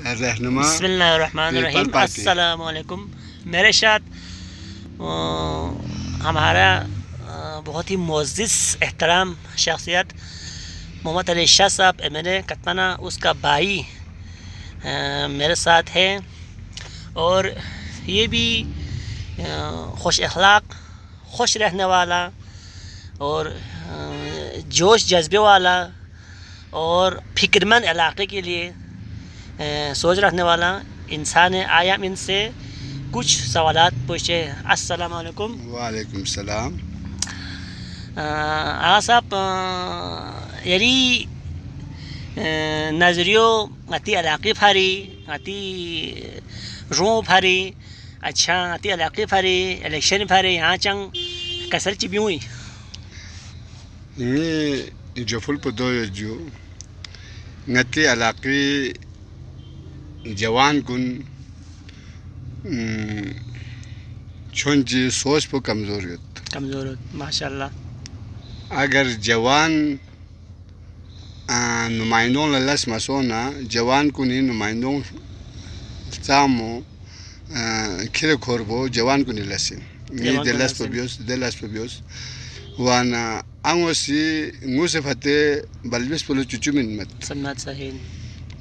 رہنما بسم اللہ الرحمن الرحیم. السلام علیکم. میرے ساتھ ہمارا بہت ہی معزز احترام شخصیت محمد علی شاہ صاحب MLA کتمانہ، اس کا بھائی میرے ساتھ ہے، اور یہ بھی خوش اخلاق، خوش رہنے والا اور جوش جذبے والا اور فکر مند علاقے کے لیے سوچ رکھنے والا انسان ہے. آیا ان سے کچھ سوالات پوچھے. السلام علیکم. وعلیکم السلام. آغا صاحب یری نظریو اتی علاقی پھاری اتی رو پھاری اچھا اتی علاقی پھاری الیکشن پھاری یہاں چنگ کسر چی بیوئی یہ جفل پدو جو نتی علاقی جوان کن چونچی سوچ پہ کمزوریت ماشاء اللہ. اگر جوان نمائندوں للس مسونا جوان کنی نمائندوں سامو کھیرے کھوربو جوان کنی لسن یہ دلس پبیوس وانا انگوسی نگوسی فتے بلبس پلو چوچو من مت سنت صحیح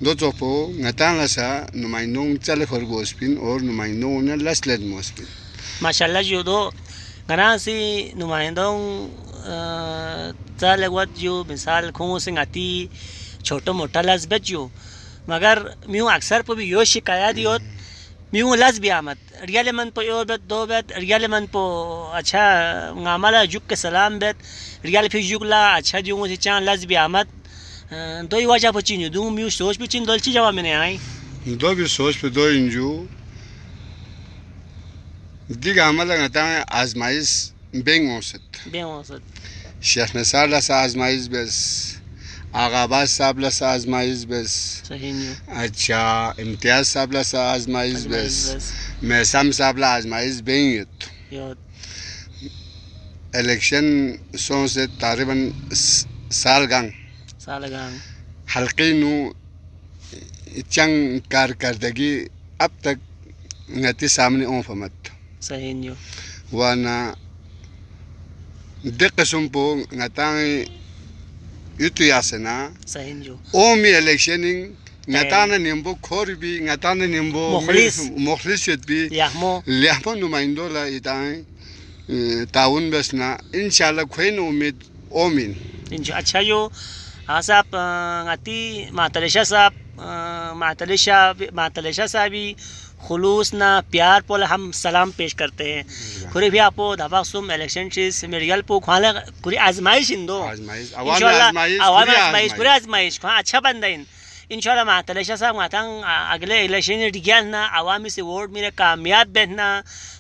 دو توپو نتان لسا نمائندوں چل کھوربو اسپن اور نمائندوں نے لس لد موسپن ماشاءاللہ. جو دو گنا سی نمائندوں چل وقت جو مثال کھوں سنگ اتی چھوٹا موٹا لس بچ جو مگر میوں اکثر پہ بھی یو شکایت دیوت میوں لس بھی آمد ریال من پہ یو بیت دو بیت ریال من پہ اچھا ngamala juk ke salam bet ریال پھر juk لا اچھا دیوں سے چان لس بھی آمد دوئی وجہ پہ چین دوں میوں سوچ پہ چین دولچی جواب میں نے آئی دو بھی سوچ پہ دو انجو دیگ عملہ نتان آزمائش بینگ اوسط شیخ نصار لسا آزمائش بس آغا عباس صاحب لسا آزمائش بس اچھا امتیاز صاحب لسا آزمائش بس محسم صاحب لا آزمائش بینگ الیکشن سو سے تقریباً سال گانگ حلقی نو چنگ کارکردگی اب تک نتی سامنے اون فمت وانا دق قسم پو نتان یتو یاسنا اومی الیکشننگ نتانا نمبو کھور بھی نتانا نمبو مخلصیت بھی لیحمو نمائندو لا اتائیں تعاون بسنا انشاءاللہ کوئی نا امید اومین. اچھا جو صاحب اتی معتلشہ صاحب معتلشہ صاحبی خلوص نا پیار پول ہم سلام پیش کرتے ہیں. کھری بھی آپ دفاع سم الیکشن چیز میریل پو کھانا کھری آزمائش اندو انشاءاللہ عوام آزمائش کھری آزمائش کھانا اچھا بندین انشاءاللہ معتلشہ صاحب ماتاں اگلے الیکشن ڈگیان نا عوامی سے ووٹ میرے کامیاب بہنا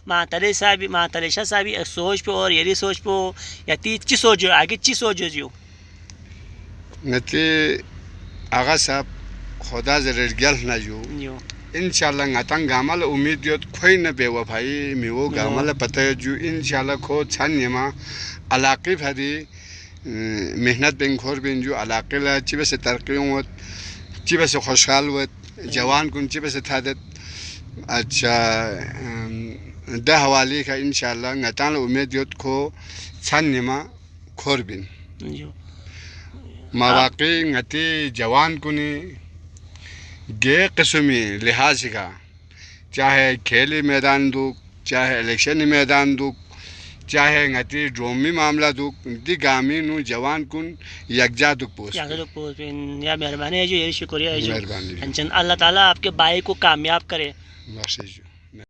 معتلشہ صاحبی سوچ پہ اور یری سوچ پہ یا تی چی سوچو آگے چی سوچو جو نتی آغا صاحب خدا زرر گل نا جو انشاءاللہ نتان گامل امید دیوت کوئی نہ بے وفائی میو گامل پتہ جو انشاءاللہ کھو چھن نیما علاقی بھری محنت بین کھور بین جو علاقی لا چیبے سے ترقی ہوت چیبے سے خوشحال ہوت جوان کن چیبے سے تھادت اچھا دہ حوالی کا انشاءاللہ نتان امید دیوت کھو چھن نیما کھور بین مواقع نتی جوان کنی گے قسمی لحاظ کا چاہے کھیلی میدان دو چاہے الیکشن میدان دو چاہے نتی ڈرومی معاملہ دو دی گامی نو جوان کن یکجا دک پوس یا مہربانی ہے جو یہ شکریہ ہے جو اللہ تعالیٰ آپ کے بھائی کو کامیاب کرے.